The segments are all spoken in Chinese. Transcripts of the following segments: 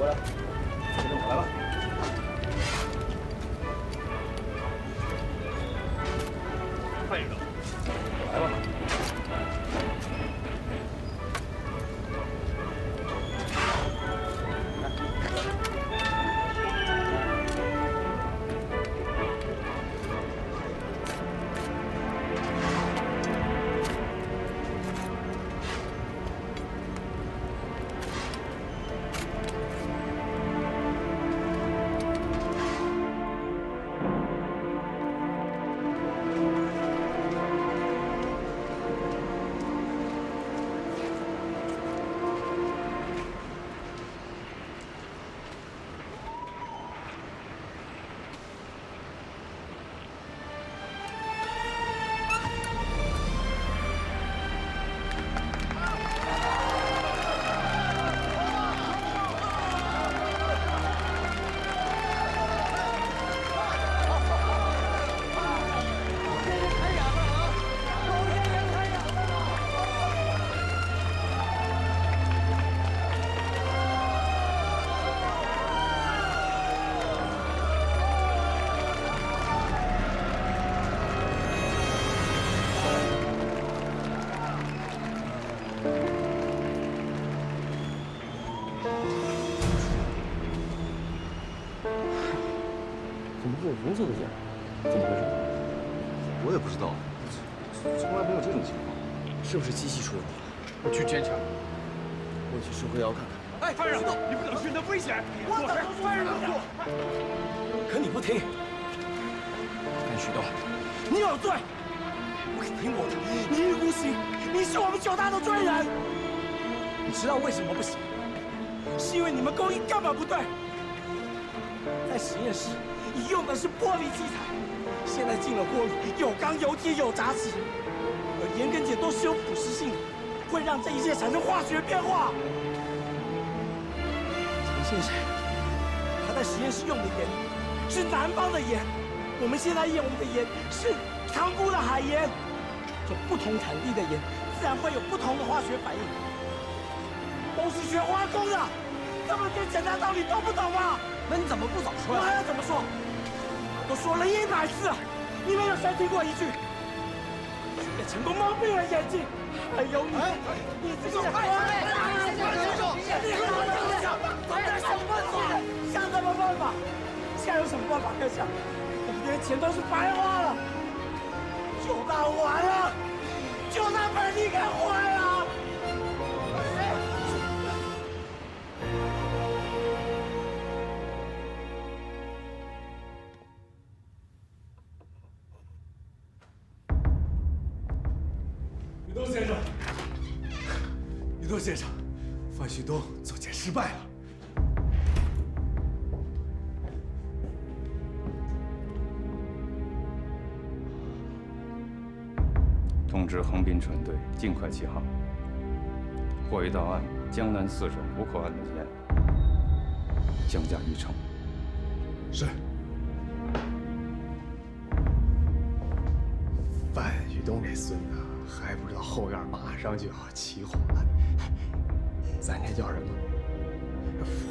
过来，跟着我来吧。快一个，来吧。怎么会有红色的箭？怎么回事？我也不知道，从来没有这种情况。是不是机器出问题了？我去检查。我去指挥窑看看。哎，犯人，你不能去，那危险！我怎么说人做？可你不听。范旭东，你有罪！不听我的，你一意孤行，你是我们9大的罪人。你知道为什么不行？是因为你们工艺根本不对。在实验室，你用的是玻璃器材，现在进了锅里，有钢、有铁、有杂质，而盐跟碱都是有腐蚀性的，会让这一切产生化学变化。陈先生，他在实验室用的盐是南方的盐，我们现在用的盐是塘沽的海盐。这不同产地的盐，自然会有不同的化学反应。都是学化工的，根本连简单道理都不懂吗？那你怎么不早说我还要怎么说？我都说了100次了，你们有谁听过一句？也成功蒙蔽了眼睛。还有你，你这个坏人！总得想办法，想什么办法？现在有什么办法可想？我们这些钱都是白花了，9大完了，9大本你给坏了。宇东先生，宇东先生，范旭东做检失败了。通知横滨船队尽快起航。货一到岸，江南4省5口岸的盐降价1成。是。范旭东这孙子还不知道后院马上就要起火了，咱这叫什么？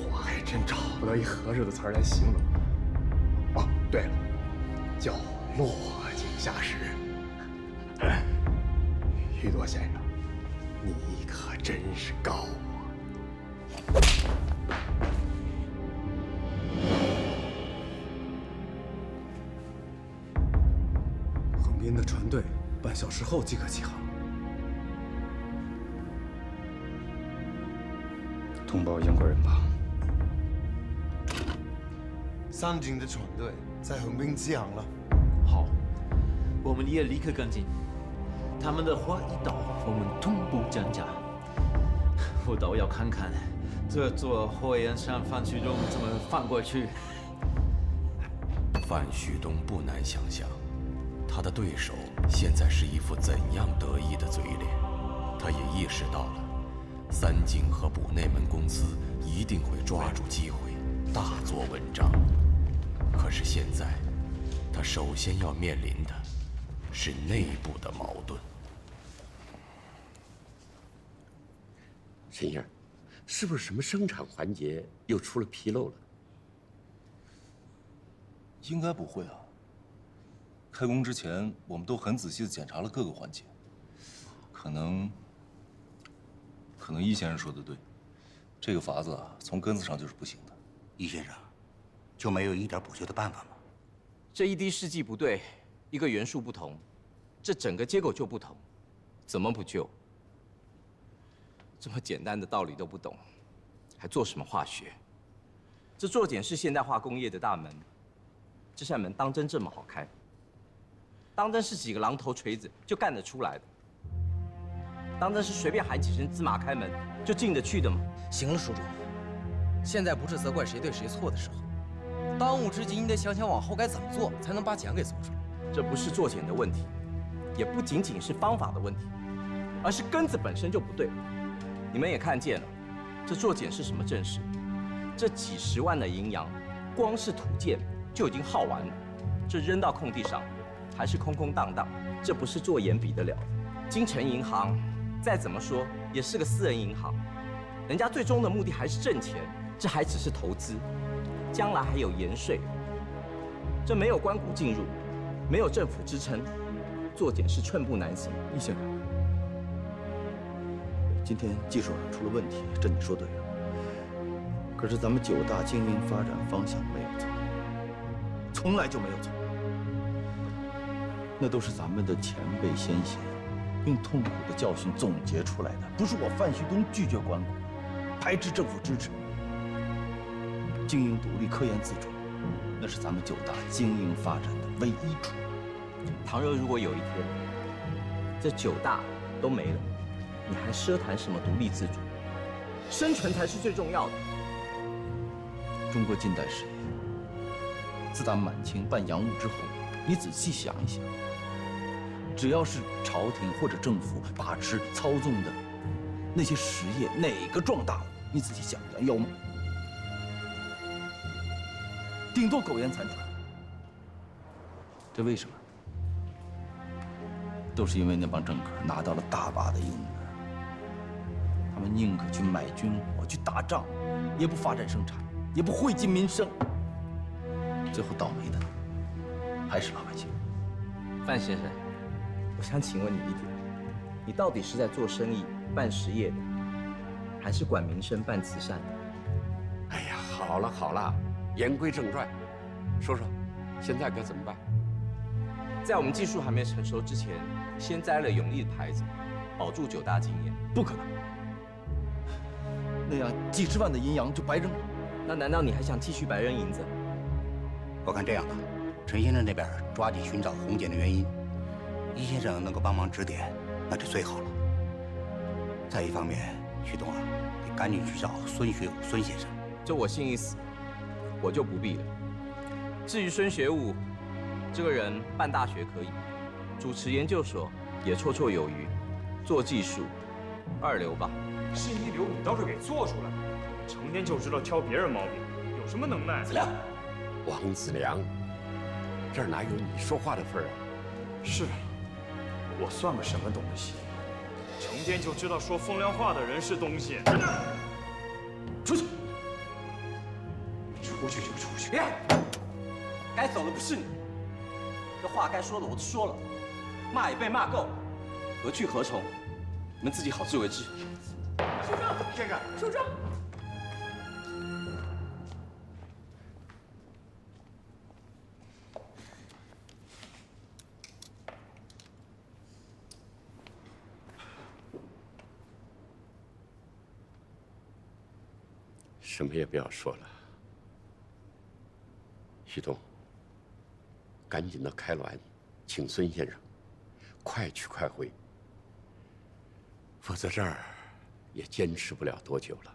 我还真找不到一合适的词儿来形容。哦，对了，叫落井下石。宇多先生，你可真是高啊！横滨的船队半小时后即可起航。通报英国人吧。三井的船队在横滨起航了。好，我们也立刻跟进。他们的货一到，我们同步降价。我倒要看看，这座火焰山范旭东怎么翻过去。范旭东不难想象，他的对手现在是一副怎样得意的嘴脸。他也意识到了，三井和卜内门公司一定会抓住机会大做文章。可是现在，他首先要面临的是内部的矛盾。陈先生，是不是什么生产环节又出了纰漏了？应该不会啊。开工之前，我们都很仔细地检查了各个环节。可能易先生说的对，这个法子啊，从根子上就是不行的。易先生，就没有一点补救的办法吗？这一滴试剂不对，一个元素不同，这整个结构就不同，怎么补救？这么简单的道理都不懂，还做什么化学？这做碱是现代化工业的大门，这扇门当真这么好开？当真是几个榔头锤子就干得出来的？当真是随便喊几声芝麻开门就进得去的吗？行了，叔叔，现在不是责怪谁对谁错的时候。当务之急，你得想想往后该怎么做，才能把碱给做出来。这不是做碱的问题，也不仅仅是方法的问题，而是根子本身就不对。你们也看见了，这做碱是什么阵势？这几十万的营养，光是土建就已经耗完了，这扔到空地上还是空空荡荡，这不是做盐比得了的。京城银行再怎么说也是个私人银行，人家最终的目的还是挣钱，这还只是投资，将来还有盐税。这没有官股进入，没有政府支撑，做碱是寸步难行。易先生，今天技术上出了问题，这你说对了。可是咱们9大经营发展方向没有错，从来就没有错。那都是咱们的前辈先贤用痛苦的教训总结出来的，不是我范旭东拒绝官股，排斥政府支持。经营独立、科研自主，那是咱们9大经营发展的唯一出路。倘若如果有一天这9大都没了，你还奢谈什么独立自主？生存才是最重要的。中国近代史业，自打满清办洋务之后，你仔细想一想，只要是朝廷或者政府把持操纵的那些实业，哪个壮大了？你仔细想想，有吗？顶多苟延残喘。这为什么？都是因为那帮政客拿到了大把的银子，他们宁可去买军火、去打仗，也不发展生产，也不惠及民生。最后倒霉的还是老百姓。范先生，我想请问你一点，你到底是在做生意、办实业的，还是管民生、办慈善的？哎呀，好了好了，言归正传，说说现在该怎么办？在我们技术还没成熟之前，先摘了永利的牌子，保住9大经验。不可能，那样几十万的银洋就白扔了。那难道你还想继续白扔银子？我看这样吧，陈先生那边抓紧寻找红碱的原因，易先生能够帮忙指点，那就最好了。再一方面，旭东啊，得赶紧去找孙学武孙先生。这我心已死，我就不必了。至于孙学武这个人，办大学可以，主持研究所也绰绰有余，做技术2流吧。是1流，你倒是给做出来，成天就知道挑别人毛病，有什么能耐？子良，王子良，这儿哪有你说话的份儿啊？是，我算个什么东西？成天就知道说风凉话的人是东西。出去！出去就出去。别！该走的不是你，这话该说的我都说了，骂也被骂够，何去何从？你们自己好自为之。署长，先生，署长。什么也不要说了，旭东，赶紧到开滦，请孙先生，快去快回，否则这儿也坚持不了多久了。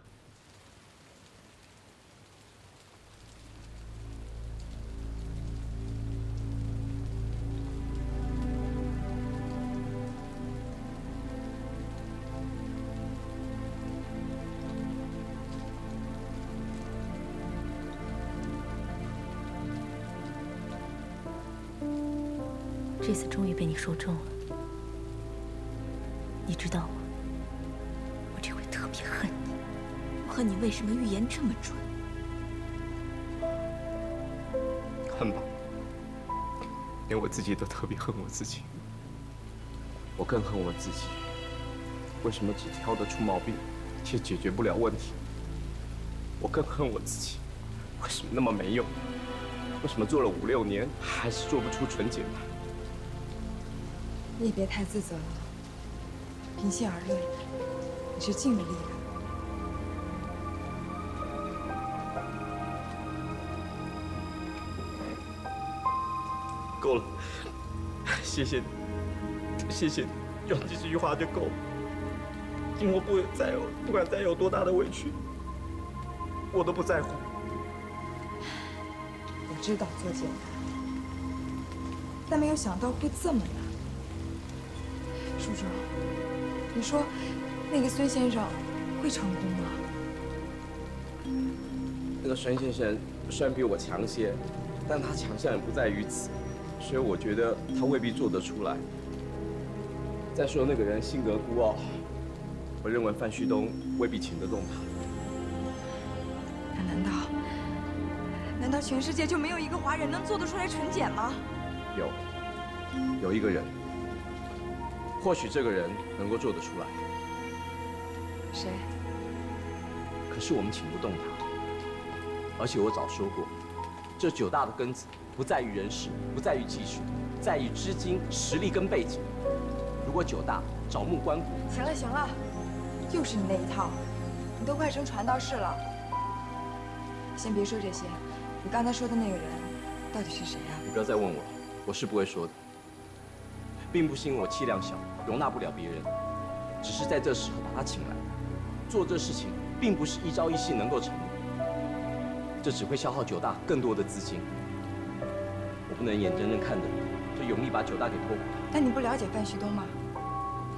这次终于被你说中了，你知道吗？我这回特别恨你。恨你为什么预言这么准。恨吧，连我自己都特别恨我自己。我更恨我自己，为什么只挑得出毛病，却解决不了问题？我更恨我自己，为什么那么没用？为什么做了5、6年，还是做不出纯洁牌？你也别太自责了。平心而论，你是尽了力了。够了，谢谢你，谢谢你，用这句话就够了。今后不管再有多大的委屈，我都不在乎。我知道做简单，但没有想到会这么难。叔叔，你说那个孙先生会成功吗？那个孙先生虽然比我强些，但他强项也不在于此，所以我觉得他未必做得出来。再说那个人性格孤傲，我认为范旭东未必请得动他。难道全世界就没有一个华人能做得出来纯碱吗？有一个人，或许这个人能够做得出来。谁？可是我们请不动他。而且我早说过，这9大的根子不在于人事，不在于技术，在于资金、实力跟背景。如果9大找木关谷，行了，又是你那一套，你都快成传道士了。先别说这些，你刚才说的那个人到底是谁呀？你不要再问我了，我是不会说的。并不是因为我气量小，容纳不了别人，只是在这时候把他请来，做这事情并不是一朝一夕能够成的，这只会消耗9大更多的资金。我不能眼睁睁看着就永力把9大给拖垮。但你不了解范旭东吗？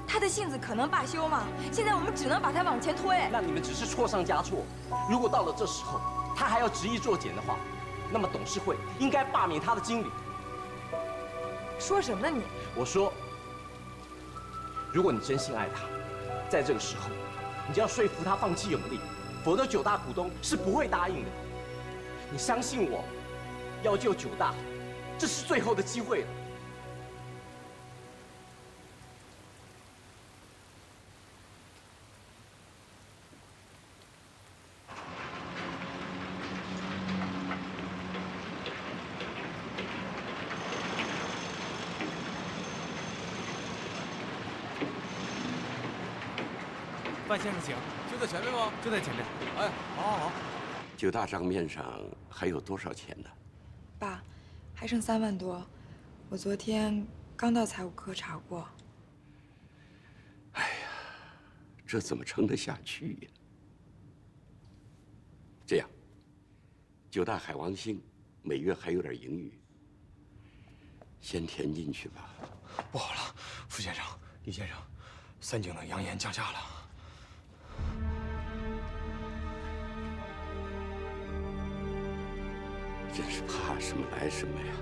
他的性子可能罢休吗？现在我们只能把他往前推。那你们只是错上加错。如果到了这时候，他还要执意作检的话，那么董事会应该罢免他的经理。说什么呢你？我说，如果你真心爱他，在这个时候，你就要说服他放弃永利，否则9大股东是不会答应的。你相信我，要救9大，这是最后的机会了。范先生，请，就在前面吗？就在前面。哎，好。 9大账面上还有多少钱呢？爸，还剩3万多，我昨天刚到财务科查过。哎呀，这怎么撑得下去呀？这样，9大海王星每月还有点盈余，先填进去吧。不好了，傅先生、李先生，3井的扬言降价了。 真是怕什么来什么呀！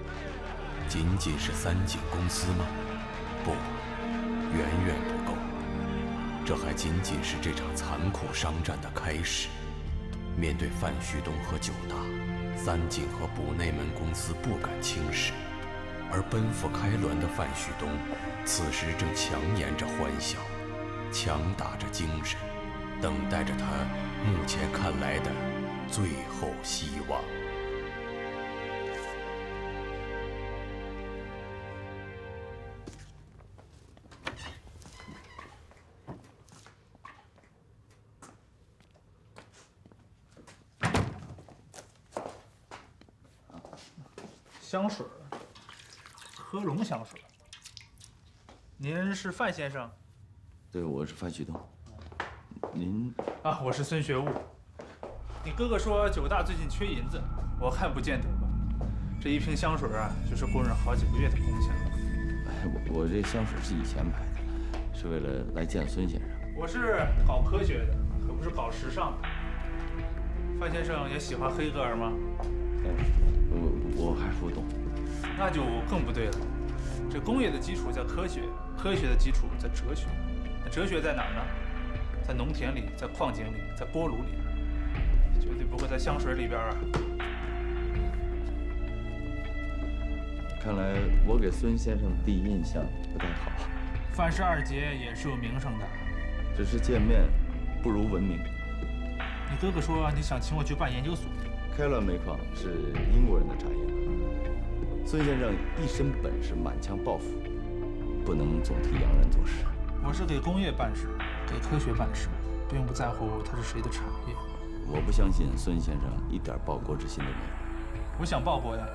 仅仅是3井公司吗？不，远远不够。这还仅仅是这场残酷商战的开始。面对范旭东和9大，3井和卜内门公司不敢轻视，而奔赴开滦的范旭东，此时正强颜着欢笑，强打着精神，等待着他目前看来的最后希望。 香水，科隆香水。您是范先生？对，我是范旭东。您啊，我是孙学务。你哥哥说9大最近缺银子，我看不见得吧。这一瓶香水啊，就是工人好几个月的工钱了。我这香水是以前买的，是为了来见孙先生。我是搞科学的，可不是搞时尚的。范先生也喜欢黑格尔吗？我还不懂。那就更不对了。这工业的基础在科学，科学的基础在哲学。那哲学在哪儿呢？在农田里，在矿井里，在锅炉里。绝对不会在香水里边啊。看来我给孙先生的第一印象不太好。范氏二姐也是有名声的，只是见面不如闻名。你哥哥说你想请我去办研究所。开滦煤矿是英国人的产业，孙先生一身本事，满腔抱负，不能总替洋人做事。我是给工业办事，给科学办事，并不在乎它是谁的产业。我不相信孙先生一点报国之心都没有。我想报国呀，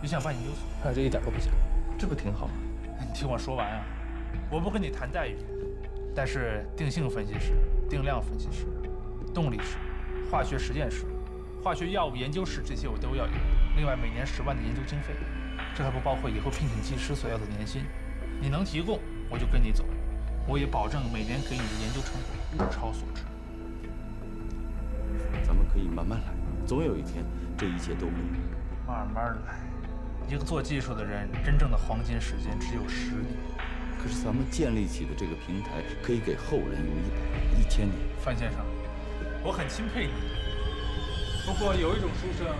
也想办研究所，这一点都不假，这不挺好吗？你听我说完啊，我不跟你谈待遇，但是定性分析师、定量分析师、动力室、化学实验室、化学药物研究室这些我都要有。另外每年10万的研究经费，这还不包括以后聘请技师所要的年薪。你能提供，我就跟你走。我也保证每年给你的研究成果物超所值。咱们可以慢慢来，总有一天这一切都会。慢慢来。一个做技术的人，真正的黄金时间只有10年。可是咱们建立起的这个平台，可以给后人用100年、1000年。范先生，我很钦佩你。不过有一种书生，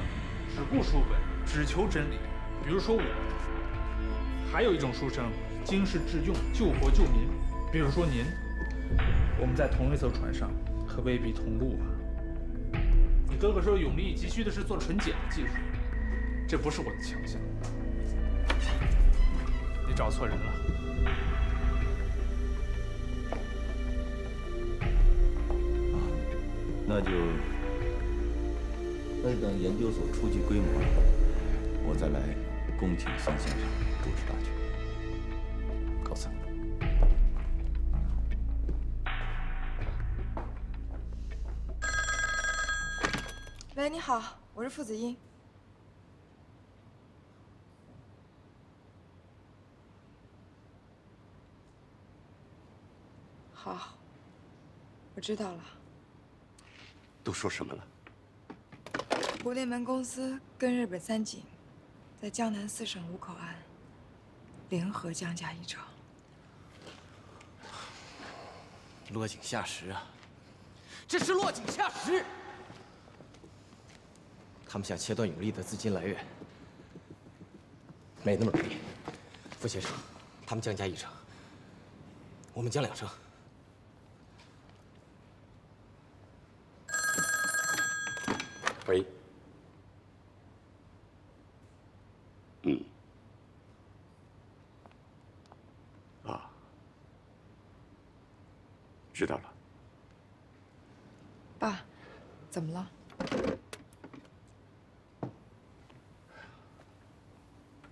只顾书本，只求真理，比如说我；还有一种书生，经世致用，救国救民，比如说您。我们在同一艘船上，可未必同路啊。你哥哥说永利急需的是做纯碱的技术，这不是我的强项。你找错人了。那就等研究所初具规模了，我再来恭请孙先生主持大局。告辞。喂，你好，我是傅子英。好，我知道了。都说什么了？国内门公司跟日本三井，在江南4省5口岸联合降价1成。落井下石啊！这是落井下石！他们想切断永利的资金来源，没那么容易。傅先生，他们降价1成，我们降2成。喂。知道了。爸，怎么了？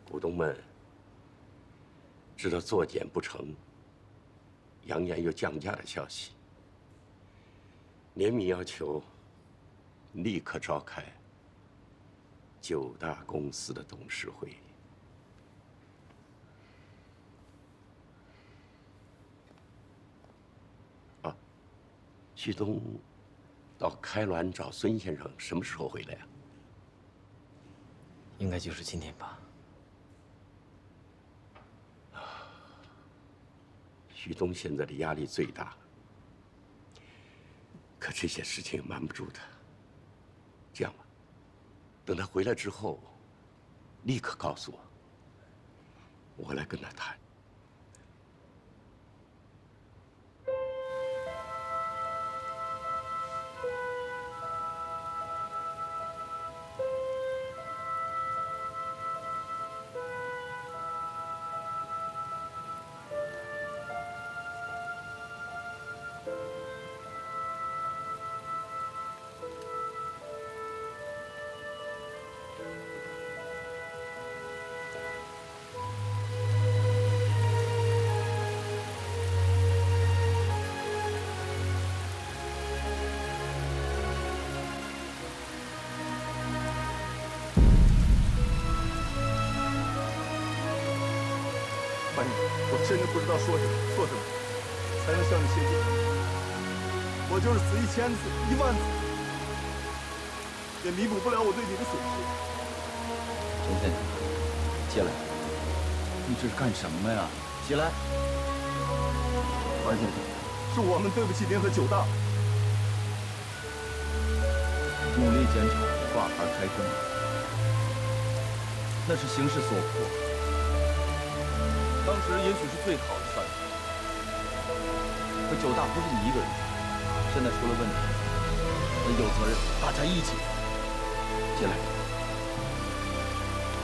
股东们知道作减不成，扬言有降价的消息，联名要求立刻召开9大公司的董事会。啊，旭东到开滦找孙先生什么时候回来啊？应该就是今天吧。旭东现在的压力最大，可这些事情也瞒不住他。这样吧，等他回来之后，立刻告诉我，我来跟他谈。班长，我真的不知道说什么才能向你谢罪。我就是死1000次、10000次，也弥补不了我对你的损失。陈先生，起来！你这是干什么呀？起来！班先生，是我们对不起您和9大。努力检查，挂牌开工，那是形势所迫。当时也许是最好的办法。可9大不是你一个人，现在出了问题，你有责任，大家一起进来。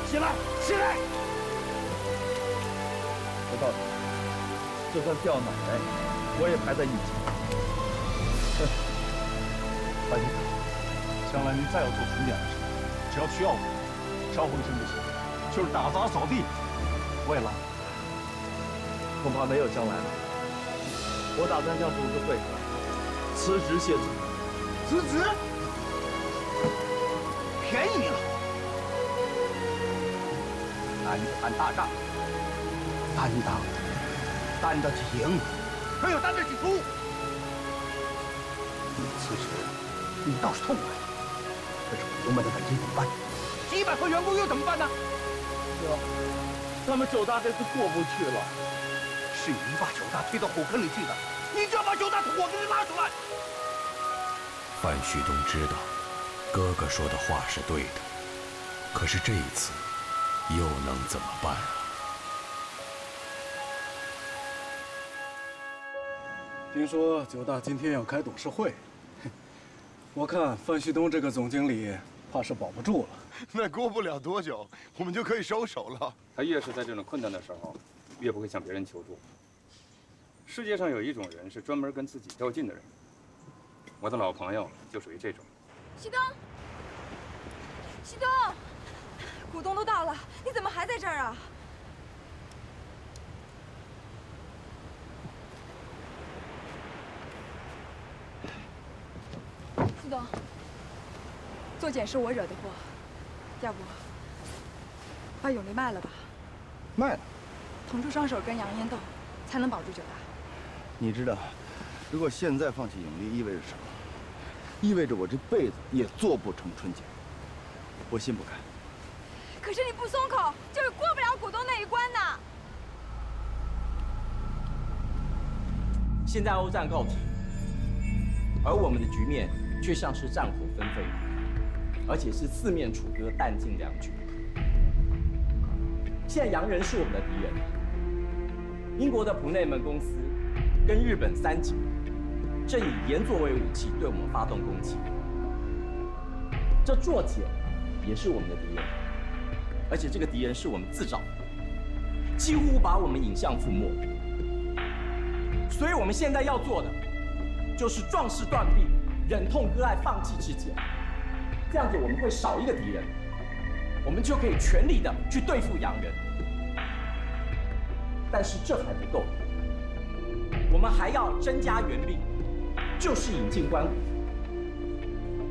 起来，起来！我告诉你，就算掉脑袋，我也排在一起。白局长，将来您再要做重点的事，只要需要我，烧毁身不行，就是打杂扫地，我也拉。恐怕没有将来了。我打算向组织会辞职谢罪。辞职？便宜你了。胆谈大仗，担当，担得起赢，没有担得起输。辞职，你倒是痛快。可是股东们的本金怎么办？几百个员工又怎么办呢？哥，咱们9大这次过不去了。是你把9大推到火坑里去的，你就要把9大从火坑里拉出来。范旭东知道，哥哥说的话是对的，可是这一次，又能怎么办啊？听说9大今天要开董事会，我看范旭东这个总经理怕是保不住了。那过不了多久，我们就可以收手了。他越是在这种困难的时候，越不会向别人求助。世界上有一种人是专门跟自己较劲的人，我的老朋友就属于这种。旭东，旭东，股东都到了，你怎么还在这儿啊？旭东，做检是我惹的祸，要不把永利卖了吧？卖了。腾出双手跟杨烟斗，才能保住9大。你知道，如果现在放弃永利意味着什么？意味着我这辈子也做不成春茧。我心不甘。可是你不松口，就是过不了股东那一关呐。现在欧战告急，而我们的局面却像是战火纷飞，而且是四面楚歌，弹尽粮绝。现在洋人是我们的敌人，英国的普内门公司跟日本三井正以盐作为武器对我们发动攻击。这作茧也是我们的敌人，而且这个敌人是我们自找的，几乎把我们引向覆没。所以我们现在要做的，就是壮士断臂，忍痛割爱，放弃治检。这样子我们会少一个敌人，我们就可以全力的去对付洋人。但是这还不够，我们还要增加援兵，就是引进官股。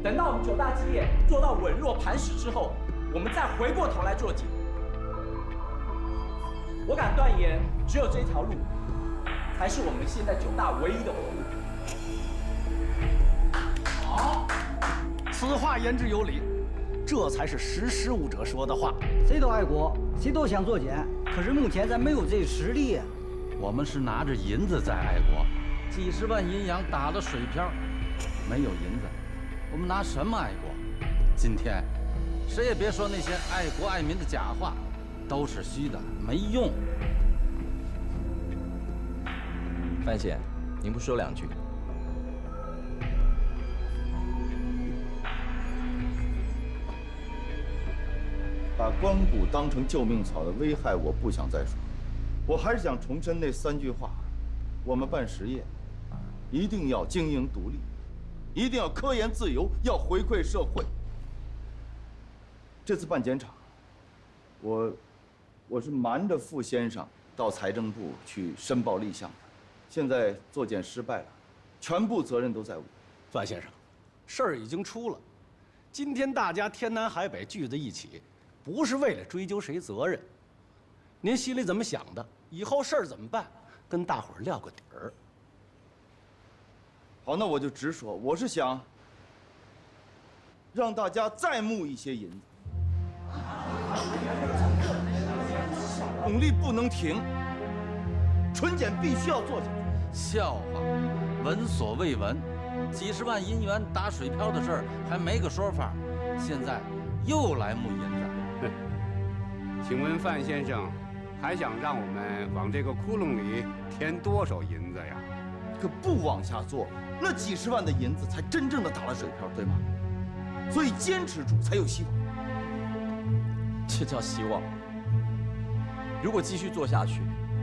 等到我们9大基业做到稳若磐石之后，我们再回过头来做检。我敢断言，只有这条路，才是我们现在9大唯一的活路。好，此话言之有理，这才是识时务者说的话。谁都爱国，谁都想做检，可是目前咱没有这实力呀。我们是拿着银子在爱国，几十万银洋打了水漂，没有银子，我们拿什么爱国？今天，谁也别说那些爱国爱民的假话，都是虚的，没用。范闲，您不说2句？把关谷当成救命草的危害，我不想再说。我还是想重申那3句话：我们办实业，一定要经营独立，一定要科研自由，要回馈社会。这次办检场，我是瞒着傅先生到财政部去申报立项的。现在做检失败了，全部责任都在我。范先生，事儿已经出了，今天大家天南海北聚在一起，不是为了追究谁责任。您心里怎么想的？以后事儿怎么办？跟大伙儿撂个底儿。好，那我就直说，我是想让大家再募一些银子，永利不能停，春检必须要做下去。笑话，闻所未闻。几十万银元打水漂的事儿还没个说法，现在又来募银子。请问范先生，还想让我们往这个窟窿里填多少银子呀？可不往下做，那几十万的银子才真正的打了水漂，对吗？所以坚持住才有希望。这叫希望？如果继续做下去，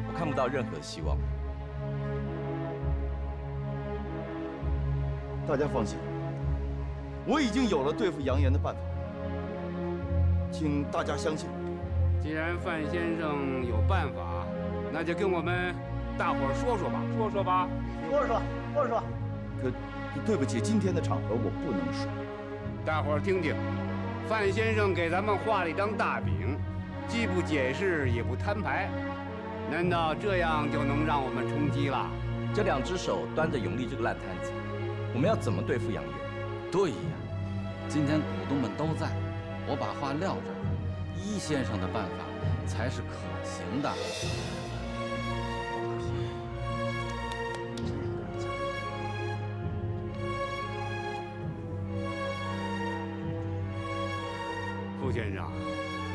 我看不到任何希望。大家放心，我已经有了对付杨岩的办法，请大家相信。既然范先生有办法，那就跟我们大伙儿说说吧，说说吧。说说。可对不起，今天的场合我不能说。大伙儿听听，范先生给咱们画了一张大饼，既不解释也不摊牌，难道这样就能让我们充饥了？这2只手端着永利这个烂摊子，我们要怎么对付杨岩？对呀，今天股东们都在，我把话撂这儿，一先生的办法才是可行的。傅先生，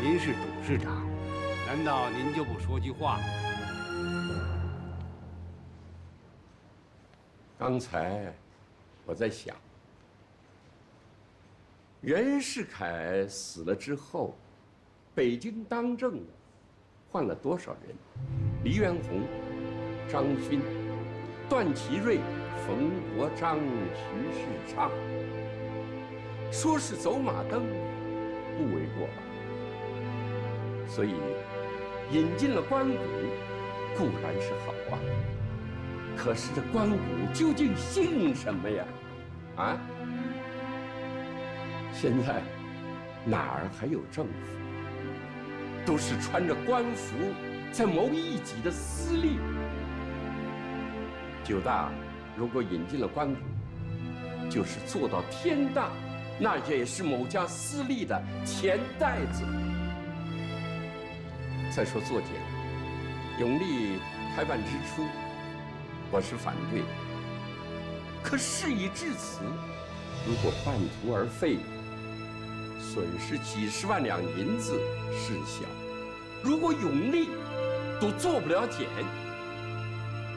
您是董事长，难道您就不说句话吗？刚才我在想，袁世凯死了之后，北京当政的换了多少人？黎元洪、张勋、段祺瑞、冯国璋、徐世昌，说是走马灯不为过吧？所以引进了关谷固然是好啊，可是这关谷究竟姓什么呀？啊？现在哪儿还有政府？都是穿着官服在谋一己的私利。9大如果引进了关谷，就是做到天大，那也是某家私利的钱袋子。再说作茧，永利开办之初，我是反对的。可事已至此，如果半途而废，损失几十万两银子事小；如果永利都做不了茧，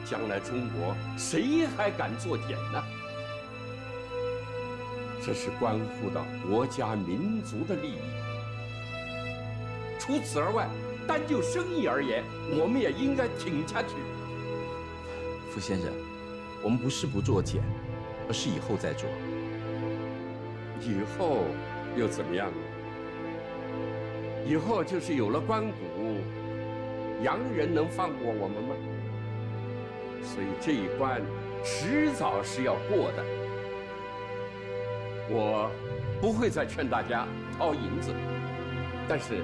将来中国谁还敢做茧呢？这是关乎到国家民族的利益。除此而外，单就生意而言，我们也应该挺下去。傅先生，我们不是不做茧，而是以后再做。以后又怎么样呢？以后就是有了关谷，洋人能放过我们吗？所以这一关迟早是要过的。我不会再劝大家掏银子，但是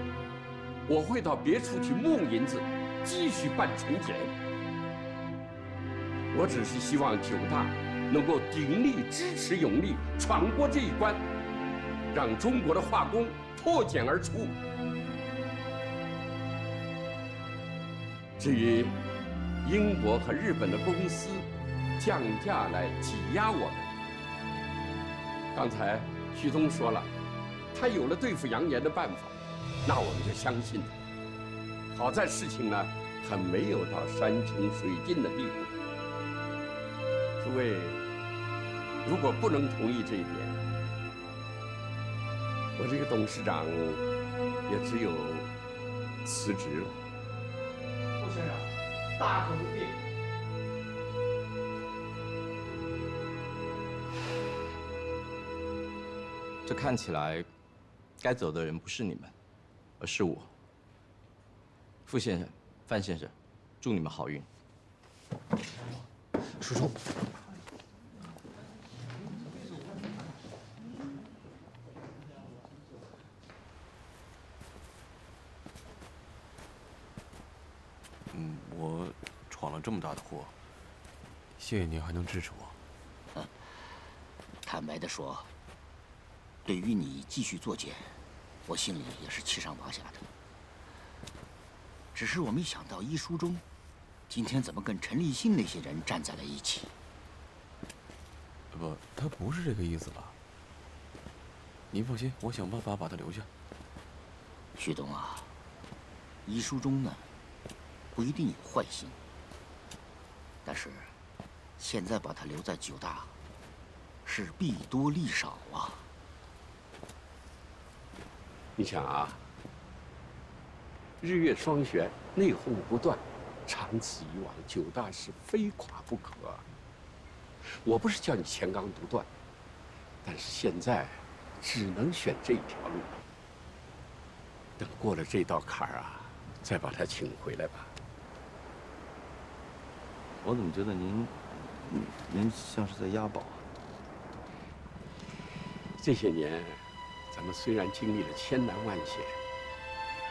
我会到别处去募银子，继续办重茧。我只是希望9大能够鼎力支持永利闯过这一关，让中国的化工破茧而出。至于英国和日本的公司降价来挤压我们，刚才徐东说了，他有了对付杨岩的办法，那我们就相信他。好在事情呢还没有到山穷水尽的地步。诸位如果不能同意这一点，我这个董事长也只有辞职了。傅先生，大可不必。这看起来，该走的人不是你们，而是我。傅先生、范先生，祝你们好运。叔叔。我闯了这么大的祸，谢谢您还能支持我。坦白的说，对于你继续作茧，我心里也是七上八下的。只是我没想到一书中，今天怎么跟陈立新那些人站在了一起？不，他不是这个意思吧？你放心，我想办法把他留下。旭东啊，遗书中呢，不一定有坏心，但是现在把他留在9大，是弊多利少啊。你想啊，日月双旋，内讧不断，长此以往，9大是非垮不可。我不是叫你钱纲独断，但是现在只能选这条路。等过了这道坎儿啊，再把他请回来吧。我怎么觉得您像是在押宝啊？这些年，咱们虽然经历了千难万险，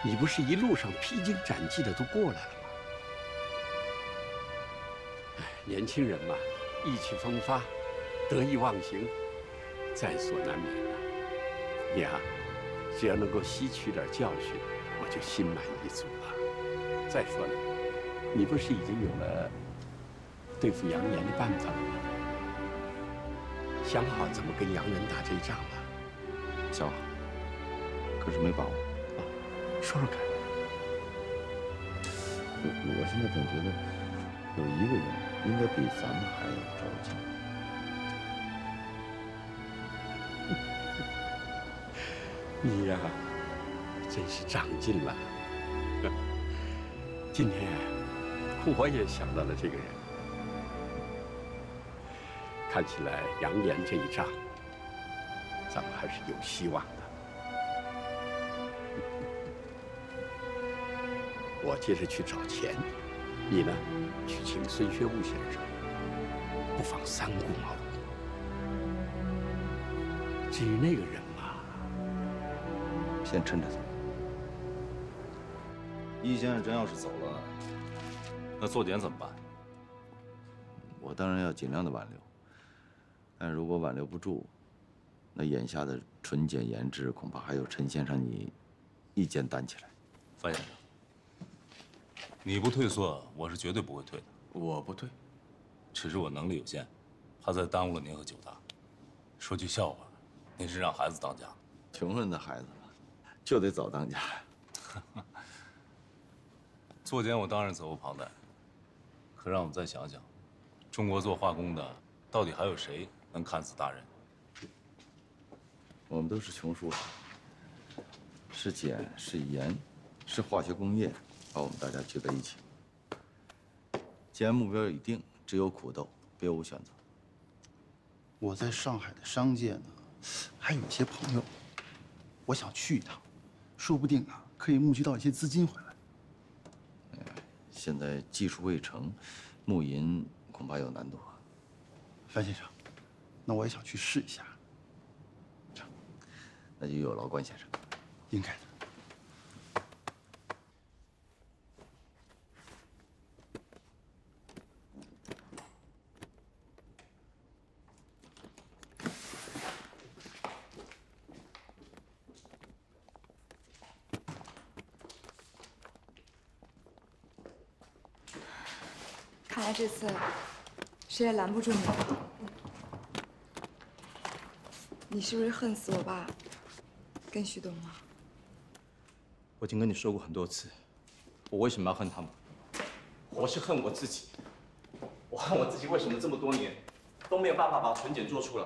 你不是一路上披荆斩棘的都过来了吗？哎，年轻人嘛，意气风发，得意忘形，在所难免啊。你啊，只要能够吸取点教训，我就心满意足了。再说了，你不是已经有了对付杨岩的办法了吗？想好怎么跟洋人打这一仗了？想好，可是没把握。说说看。我现在总觉得有一个人应该比咱们还要着急。你呀，真是长进了。今天我也想到了这个人。看起来杨岩这一仗，咱们还是有希望的。我接着去找钱，你呢，去请孙学务先生，不妨3顾茅庐。至于那个人嘛，先抻着他。易先生真要是走了，那作典怎么办？我当然要尽量的挽留。但如果挽留不住，那眼下的纯简研制恐怕还有陈先生你一肩担起来。范先生，你不退缩，我是绝对不会退的。我不退，只是我能力有限，怕再耽误了您和9大。说句笑话，您是让孩子当家。穷人的孩子就得早当家。作检我当然责无旁贷，可让我们再想想，中国做化工的到底还有谁能看死大人？我们都是穷书生，是碱，是盐，是化学工业，把我们大家聚在一起。既然目标已定，只有苦斗，别无选择。我在上海的商界呢，还有一些朋友，我想去一趟，说不定啊，可以募集到一些资金回来。现在技术未成，募银恐怕有难度啊。范先生，那我也想去试一下。那就有劳关先生。应该的。看来这次谁也拦不住你了。你是不是恨死我爸跟旭东了？我已经跟你说过很多次，我为什么要恨他们？我是恨我自己，我恨我自己为什么这么多年都没有办法把纯碱做出来。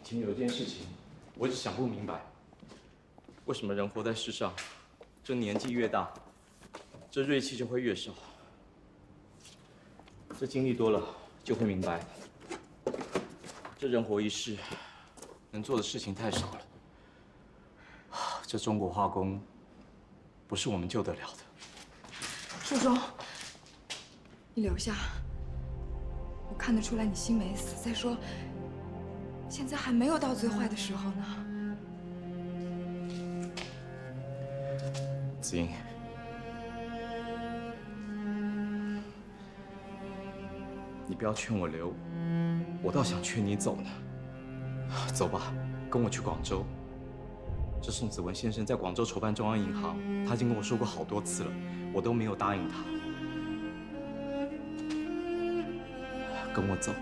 其实有一件事情，我一直想不明白，为什么人活在世上，这年纪越大，这锐气就会越少。这经历多了就会明白，这人活一世，能做的事情太少了。这中国化工，不是我们救得了的。树中，你留下，我看得出来你心没死。再说，现在还没有到最坏的时候呢。子英，你不要劝我留，我倒想劝你走呢。走吧，跟我去广州。这宋子文先生在广州筹办中央银行，他已经跟我说过好多次了，我都没有答应他。跟我走。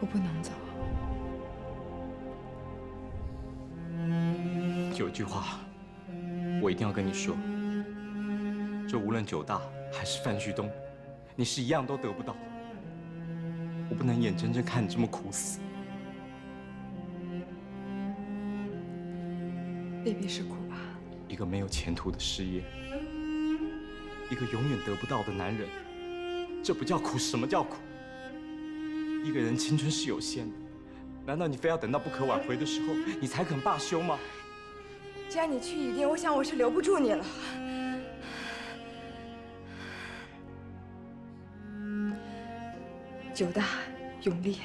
我不能走。有句话，我一定要跟你说。这无论九大还是范旭东，你是一样都得不到。我不能眼睁睁看你这么苦死。未必是苦吧？一个没有前途的事业，一个永远得不到的男人，这不叫苦，什么叫苦？一个人青春是有限的，难道你非要等到不可挽回的时候，你才肯罢休吗？既然你去一定，我想我是留不住你了。九大永烈，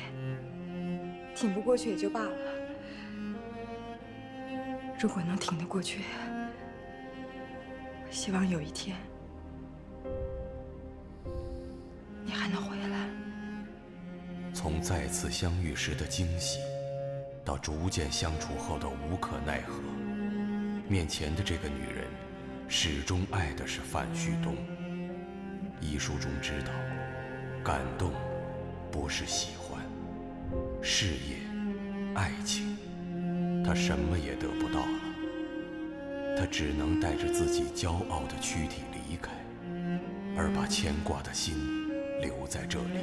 挺不过去也就罢了。如果能挺得过去，我希望有一天你还能回来。从再次相遇时的惊喜，到逐渐相处后的无可奈何，面前的这个女人，始终爱的是范旭东。遗书中知道，感动不是喜欢，事业、爱情，他什么也得不到了。他只能带着自己骄傲的躯体离开，而把牵挂的心留在这里。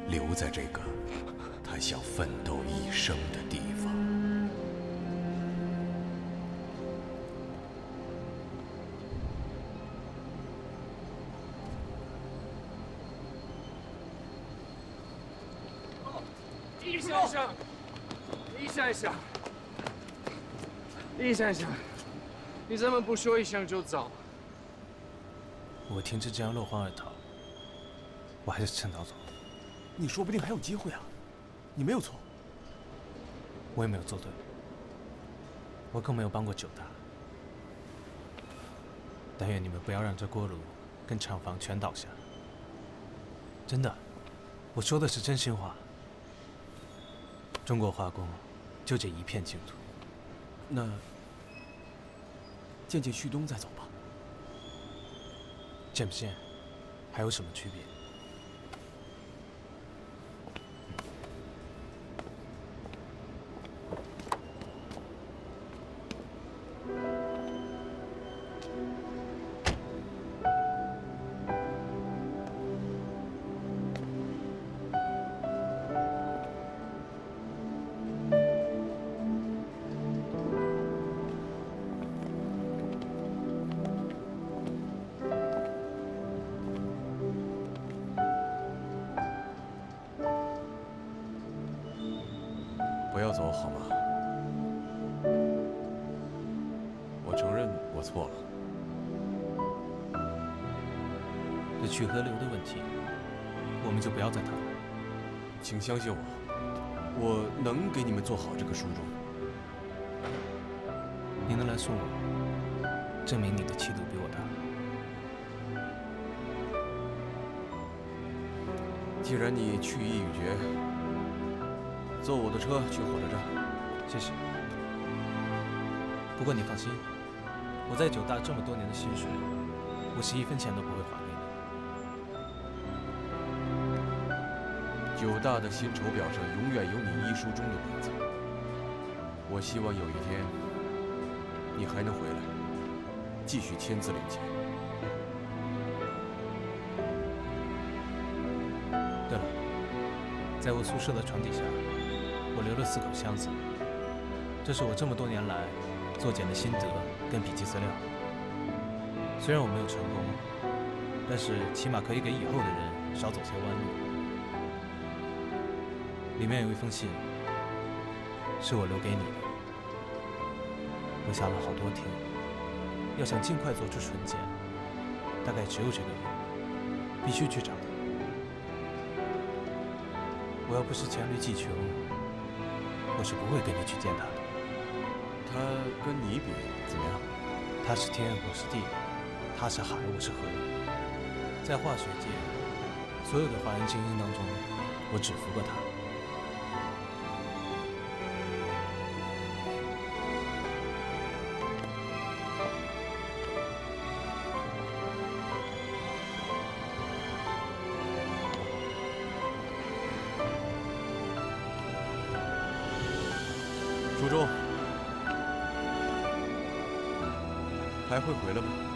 留在这个他想奋斗一生的地方。易先生，易先生，易先生，你怎么不说一声就走？我听着这样落荒而逃，我还是趁早走。你说不定还有机会啊！你没有错，我也没有做对，我更没有帮过九大。但愿你们不要让这锅炉跟厂房全倒下。真的，我说的是真心话。中国化工就这一片净土。那见见旭东再走吧。见不见，还有什么区别？不要走好吗？我承认我错了。这曲河流的问题，我们就不要再谈了。请相信我，我能给你们做好这个书中。你能来送我，证明你的气度比我大。既然你去意已决，坐我的车去火车站。谢谢。不过你放心，我在九大这么多年的薪水，我是1分钱都不会还给你。九大的薪酬表上永远有你遗书中的名字。我希望有一天，你还能回来，继续签字领钱。对了，在我宿舍的床底下，我留了4口箱子，这是我这么多年来做茧的心得跟笔记资料。虽然我没有成功，但是起码可以给以后的人少走些弯路。里面有一封信，是我留给你的。我想了好多天，要想尽快做出纯碱，大概只有这个人，必须去找他。我要不是黔驴技穷，我是不会跟你去见他的。他跟你比怎么样？他是天，我是地；他是海，我是河。在化学界，所有的华人精英当中，我只服过他。苏中，还会回来吗？